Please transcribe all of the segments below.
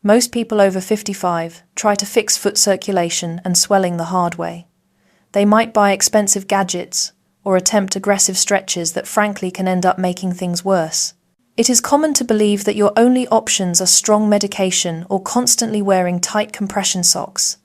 Most people over 55 try to fix foot circulation and swelling the hard way. They might buy expensive gadgets or attempt aggressive stretches that frankly can end up making things worse. It is common to believe that your only options are strong medication or constantly wearing tight compression socks.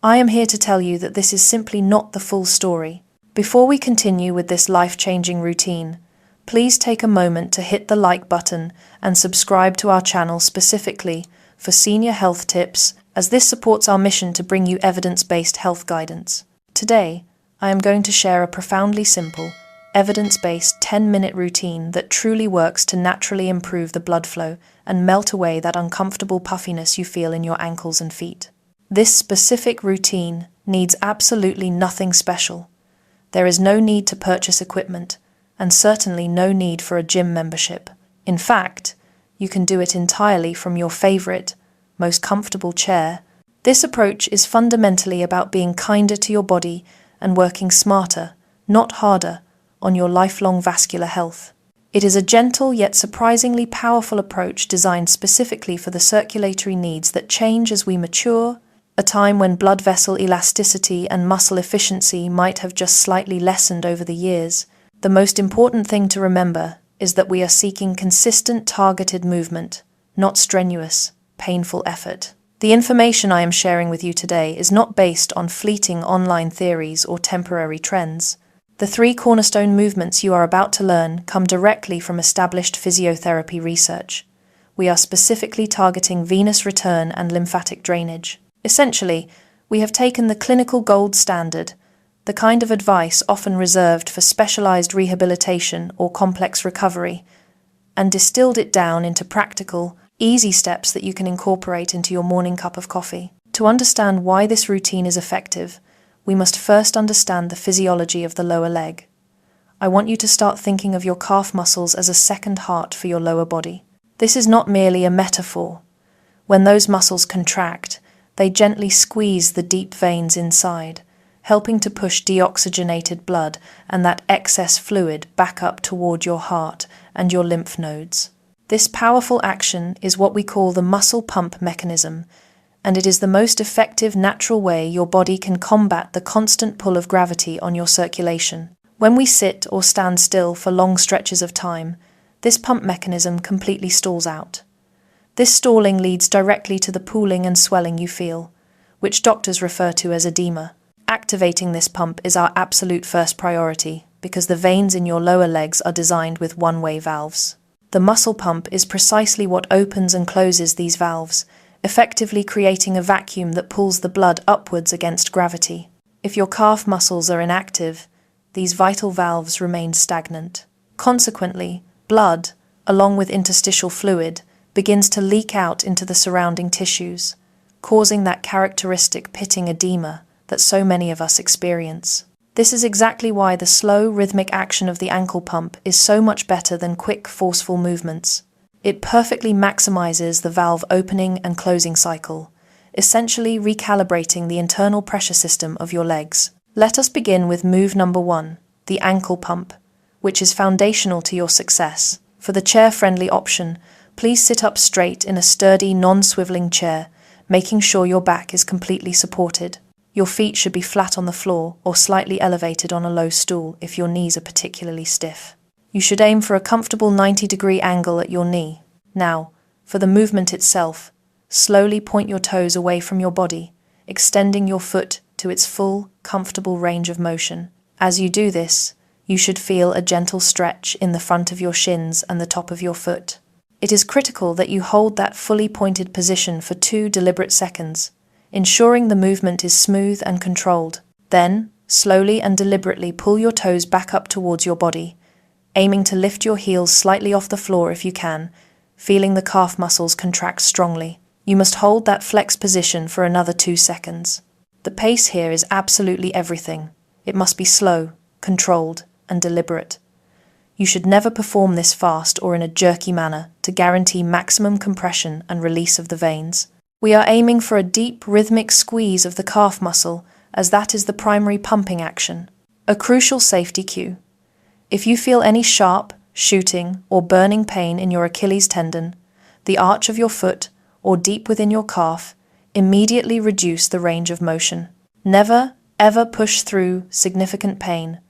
I am here to tell you that this is simply not the full story. Before we continue with this life-changing routine, please take a moment to hit the like button and subscribe to our channel specifically for senior health tips, as this supports our mission to bring you evidence-based health guidance. Today, I am going to share a profoundly simple, evidence-based 10-minute routine that truly works to naturally improve the blood flow and melt away that uncomfortable puffiness you feel in your ankles and feet. This specific routine needs absolutely nothing special. There is no need to purchase equipment, and certainly no need for a gym membership. In fact, you can do it entirely from your favorite, most comfortable chair. This approach is fundamentally about being kinder to your body and working smarter, not harder, on your lifelong vascular health. It is a gentle yet surprisingly powerful approach designed specifically for the circulatory needs that change as we mature, a time when blood vessel elasticity and muscle efficiency might have just slightly lessened over the years. The most important thing to remember is that we are seeking consistent targeted movement, not strenuous, painful effort. The information I am sharing with you today is not based on fleeting online theories or temporary trends. The 3 cornerstone movements you are about to learn come directly from established physiotherapy research. We are specifically targeting venous return and lymphatic drainage. Essentially, we have taken the clinical gold standard, the kind of advice often reserved for specialized rehabilitation or complex recovery, and distilled it down into practical, easy steps that you can incorporate into your morning cup of coffee. To understand why this routine is effective, we must first understand the physiology of the lower leg. I want you to start thinking of your calf muscles as a second heart for your lower body. This is not merely a metaphor. When those muscles contract, they gently squeeze the deep veins inside, helping to push deoxygenated blood and that excess fluid back up toward your heart and your lymph nodes. This powerful action is what we call the muscle pump mechanism, and it is the most effective natural way your body can combat the constant pull of gravity on your circulation. When we sit or stand still for long stretches of time, this pump mechanism completely stalls out. This stalling leads directly to the pooling and swelling you feel, which doctors refer to as edema. Activating this pump is our absolute first priority because the veins in your lower legs are designed with one-way valves. The muscle pump is precisely what opens and closes these valves, effectively creating a vacuum that pulls the blood upwards against gravity. If your calf muscles are inactive, these vital valves remain stagnant. Consequently, blood, along with interstitial fluid, begins to leak out into the surrounding tissues, causing that characteristic pitting edema that so many of us experience. This is exactly why the slow, rhythmic action of the ankle pump is so much better than quick, forceful movements. It perfectly maximizes the valve opening and closing cycle, essentially recalibrating the internal pressure system of your legs. Let us begin with move number 1, the ankle pump, which is foundational to your success. For the chair-friendly option, please sit up straight in a sturdy, non-swiveling chair, making sure your back is completely supported. Your feet should be flat on the floor or slightly elevated on a low stool if your knees are particularly stiff. You should aim for a comfortable 90-degree angle at your knee. Now, for the movement itself, slowly point your toes away from your body, extending your foot to its full, comfortable range of motion. As you do this, you should feel a gentle stretch in the front of your shins and the top of your foot. It is critical that you hold that fully pointed position for 2 deliberate seconds, ensuring the movement is smooth and controlled. Then, slowly and deliberately pull your toes back up towards your body, aiming to lift your heels slightly off the floor if you can, feeling the calf muscles contract strongly. You must hold that flexed position for another 2 seconds. The pace here is absolutely everything. It must be slow, controlled, and deliberate. You should never perform this fast or in a jerky manner to guarantee maximum compression and release of the veins. We are aiming for a deep, rhythmic squeeze of the calf muscle, as that is the primary pumping action. A crucial safety cue. If you feel any sharp, shooting, or burning pain in your Achilles tendon, the arch of your foot, or deep within your calf, immediately reduce the range of motion. Never, ever push through significant pain.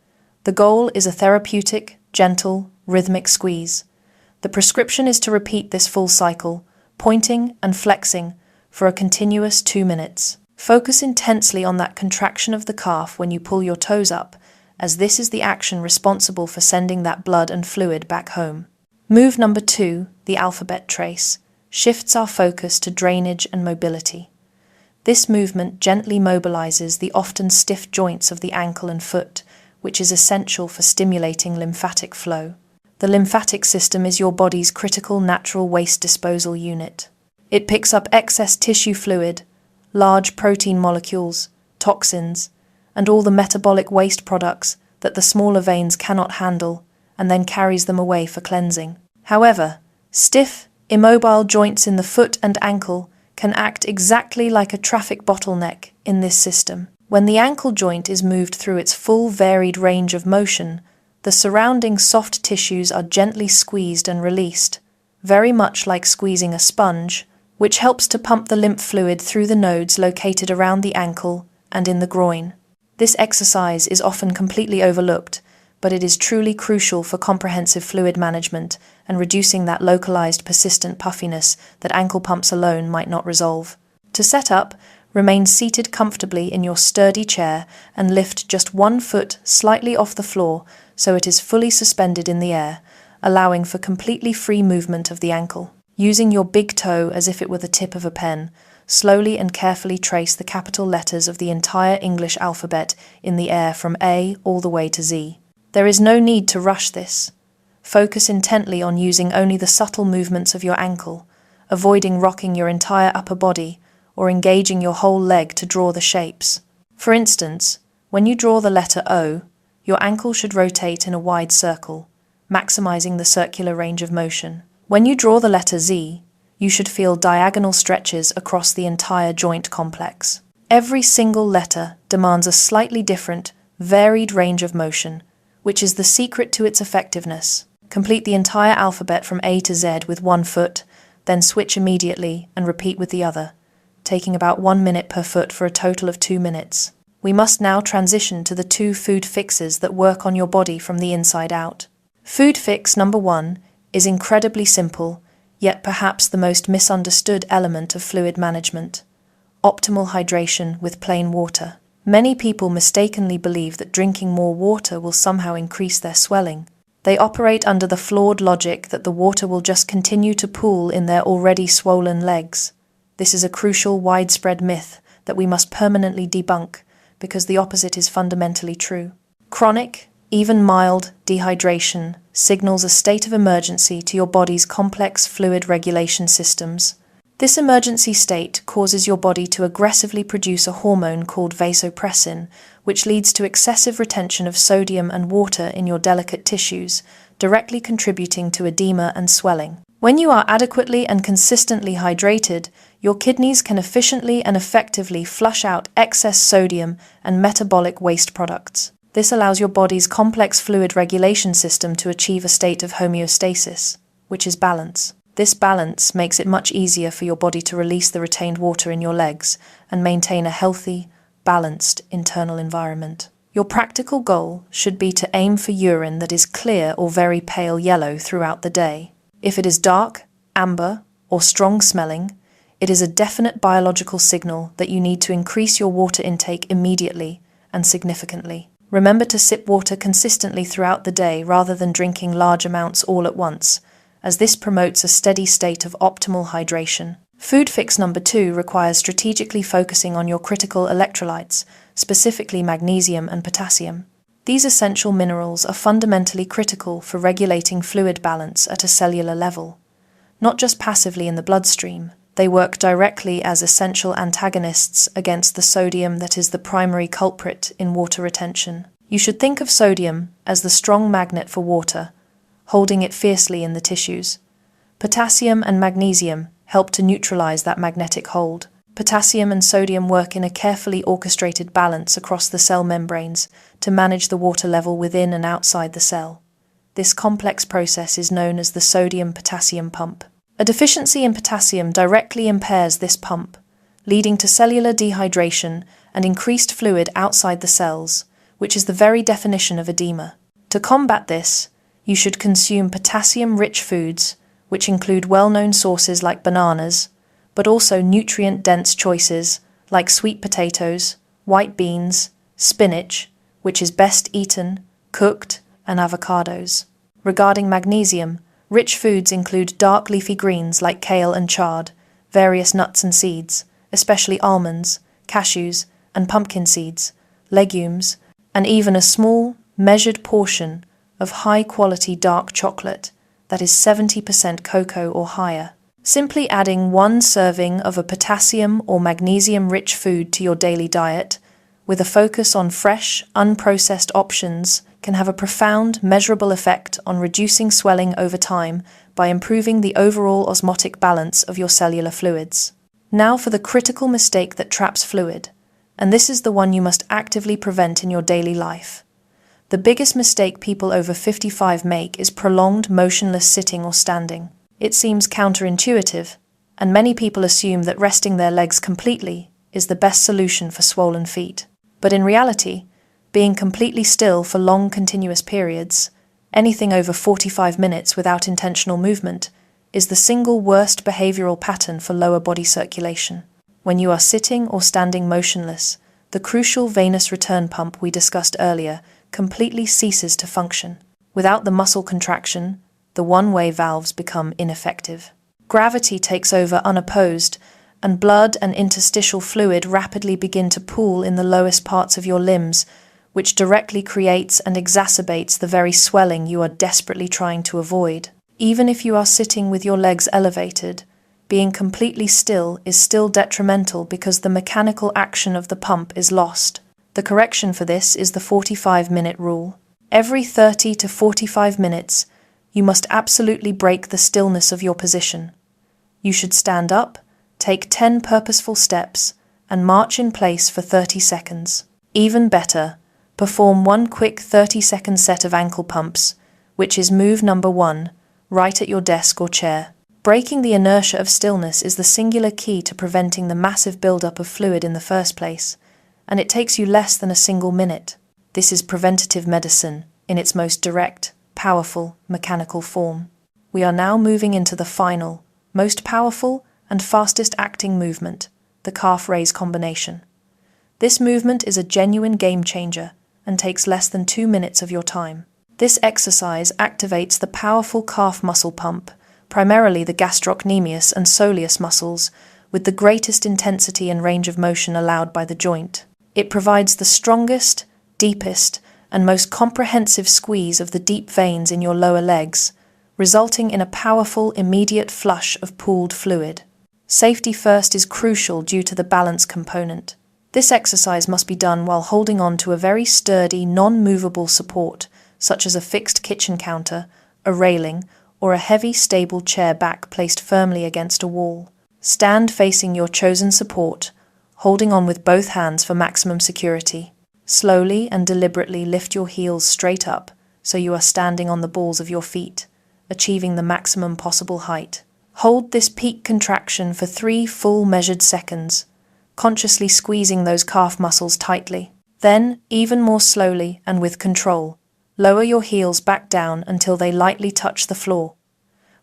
The goal is a therapeutic, gentle, rhythmic squeeze. The prescription is to repeat this full cycle, pointing and flexing, for a continuous 2 minutes. Focus intensely on that contraction of the calf when you pull your toes up, as this is the action responsible for sending that blood and fluid back home. Move number 2, the alphabet trace, shifts our focus to drainage and mobility. This movement gently mobilizes the often stiff joints of the ankle and foot, which is essential for stimulating lymphatic flow. The lymphatic system is your body's critical natural waste disposal unit. It picks up excess tissue fluid, large protein molecules, toxins, and all the metabolic waste products that the smaller veins cannot handle, and then carries them away for cleansing. However, stiff, immobile joints in the foot and ankle can act exactly like a traffic bottleneck in this system. When the ankle joint is moved through its full varied range of motion, the surrounding soft tissues are gently squeezed and released, very much like squeezing a sponge, which helps to pump the lymph fluid through the nodes located around the ankle and in the groin. This exercise is often completely overlooked, but it is truly crucial for comprehensive fluid management and reducing that localized persistent puffiness that ankle pumps alone might not resolve. To set up, remain seated comfortably in your sturdy chair and lift just 1 foot slightly off the floor so it is fully suspended in the air, allowing for completely free movement of the ankle. Using your big toe as if it were the tip of a pen, slowly and carefully trace the capital letters of the entire English alphabet in the air from A all the way to Z. There is no need to rush this. Focus intently on using only the subtle movements of your ankle, avoiding rocking your entire upper body or engaging your whole leg to draw the shapes. For instance, when you draw the letter O, your ankle should rotate in a wide circle, maximizing the circular range of motion. When you draw the letter Z, you should feel diagonal stretches across the entire joint complex. Every single letter demands a slightly different, varied range of motion, which is the secret to its effectiveness. Complete the entire alphabet from A to Z with 1 foot, then switch immediately and repeat with the other, taking about 1 minute per foot for a total of 2 minutes. We must now transition to the 2 food fixes that work on your body from the inside out. Food fix number 1 is incredibly simple, yet perhaps the most misunderstood element of fluid management: optimal hydration with plain water. Many people mistakenly believe that drinking more water will somehow increase their swelling. They operate under the flawed logic that the water will just continue to pool in their already swollen legs. This is a crucial, widespread myth that we must permanently debunk, because the opposite is fundamentally true. Chronic, even mild, dehydration signals a state of emergency to your body's complex fluid regulation systems. This emergency state causes your body to aggressively produce a hormone called vasopressin, which leads to excessive retention of sodium and water in your delicate tissues, directly contributing to edema and swelling. When you are adequately and consistently hydrated, your kidneys can efficiently and effectively flush out excess sodium and metabolic waste products. This allows your body's complex fluid regulation system to achieve a state of homeostasis, which is balance. This balance makes it much easier for your body to release the retained water in your legs and maintain a healthy, balanced internal environment. Your practical goal should be to aim for urine that is clear or very pale yellow throughout the day. If it is dark, amber, or strong smelling, it is a definite biological signal that you need to increase your water intake immediately and significantly. Remember to sip water consistently throughout the day rather than drinking large amounts all at once, as this promotes a steady state of optimal hydration. Food fix number 2 requires strategically focusing on your critical electrolytes, specifically magnesium and potassium. These essential minerals are fundamentally critical for regulating fluid balance at a cellular level. Not just passively in the bloodstream, they work directly as essential antagonists against the sodium that is the primary culprit in water retention. You should think of sodium as the strong magnet for water, holding it fiercely in the tissues. Potassium and magnesium help to neutralize that magnetic hold. Potassium and sodium work in a carefully orchestrated balance across the cell membranes to manage the water level within and outside the cell. This complex process is known as the sodium-potassium pump. A deficiency in potassium directly impairs this pump, leading to cellular dehydration and increased fluid outside the cells, which is the very definition of edema. To combat this, you should consume potassium-rich foods, which include well-known sources like bananas, but also nutrient-dense choices like sweet potatoes, white beans, spinach, which is best eaten, cooked, and avocados. Regarding magnesium, rich foods include dark leafy greens like kale and chard, various nuts and seeds, especially almonds, cashews, and pumpkin seeds, legumes, and even a small, measured portion of high-quality dark chocolate that is 70% cocoa or higher. Simply adding 1 serving of a potassium or magnesium-rich food to your daily diet, with a focus on fresh, unprocessed options, can have a profound, measurable effect on reducing swelling over time by improving the overall osmotic balance of your cellular fluids. Now for the critical mistake that traps fluid, and this is the one you must actively prevent in your daily life. The biggest mistake people over 55 make is prolonged motionless sitting or standing. It seems counterintuitive, and many people assume that resting their legs completely is the best solution for swollen feet. But in reality, being completely still for long continuous periods, anything over 45 minutes without intentional movement, is the single worst behavioral pattern for lower body circulation. When you are sitting or standing motionless, the crucial venous return pump we discussed earlier completely ceases to function. Without the muscle contraction, the one-way valves become ineffective. Gravity takes over unopposed, and blood and interstitial fluid rapidly begin to pool in the lowest parts of your limbs, which directly creates and exacerbates the very swelling you are desperately trying to avoid. Even if you are sitting with your legs elevated, being completely still is still detrimental because the mechanical action of the pump is lost. The correction for this is the 45-minute rule. Every 30 to 45 minutes, you must absolutely break the stillness of your position. You should stand up, take 10 purposeful steps, and march in place for 30 seconds. Even better, perform one quick 30-second set of ankle pumps, which is move number 1, right at your desk or chair. Breaking the inertia of stillness is the singular key to preventing the massive buildup of fluid in the first place, and it takes you less than a single minute. This is preventative medicine in its most direct, powerful, mechanical form. We are now moving into the final, most powerful and fastest acting movement, the calf raise combination. This movement is a genuine game changer and takes less than 2 minutes of your time. This exercise activates the powerful calf muscle pump, primarily the gastrocnemius and soleus muscles, with the greatest intensity and range of motion allowed by the joint. It provides the strongest, deepest, and most comprehensive squeeze of the deep veins in your lower legs, resulting in a powerful, immediate flush of pooled fluid. Safety first is crucial due to the balance component. This exercise must be done while holding on to a very sturdy, non-movable support, such as a fixed kitchen counter, a railing, or a heavy, stable chair back placed firmly against a wall. Stand facing your chosen support, holding on with both hands for maximum security. Slowly and deliberately lift your heels straight up so you are standing on the balls of your feet, achieving the maximum possible height. Hold this peak contraction for 3 full measured seconds, consciously squeezing those calf muscles tightly. Then, even more slowly and with control, lower your heels back down until they lightly touch the floor.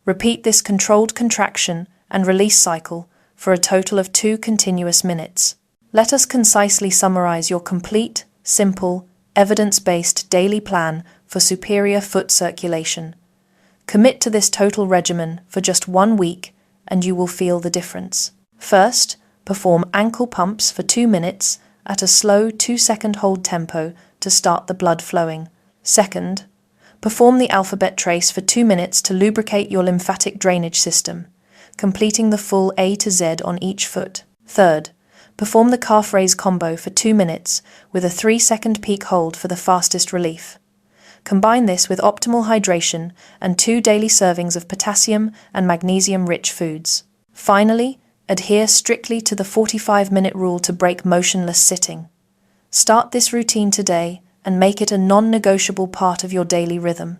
Repeat this controlled contraction and release cycle for a total of 2 continuous minutes. Let us concisely summarize your complete, simple, evidence-based daily plan for superior foot circulation. Commit to this total regimen for just 1 week and you will feel the difference. First, perform ankle pumps for 2 minutes at a slow 2-second hold tempo to start the blood flowing. Second, perform the alphabet trace for 2 minutes to lubricate your lymphatic drainage system, completing the full A to Z on each foot. Third, perform the calf raise combo for 2 minutes with a 3-second peak hold for the fastest relief. Combine this with optimal hydration and 2 daily servings of potassium and magnesium-rich foods. Finally, adhere strictly to the 45-minute rule to break motionless sitting. Start this routine today and make it a non-negotiable part of your daily rhythm.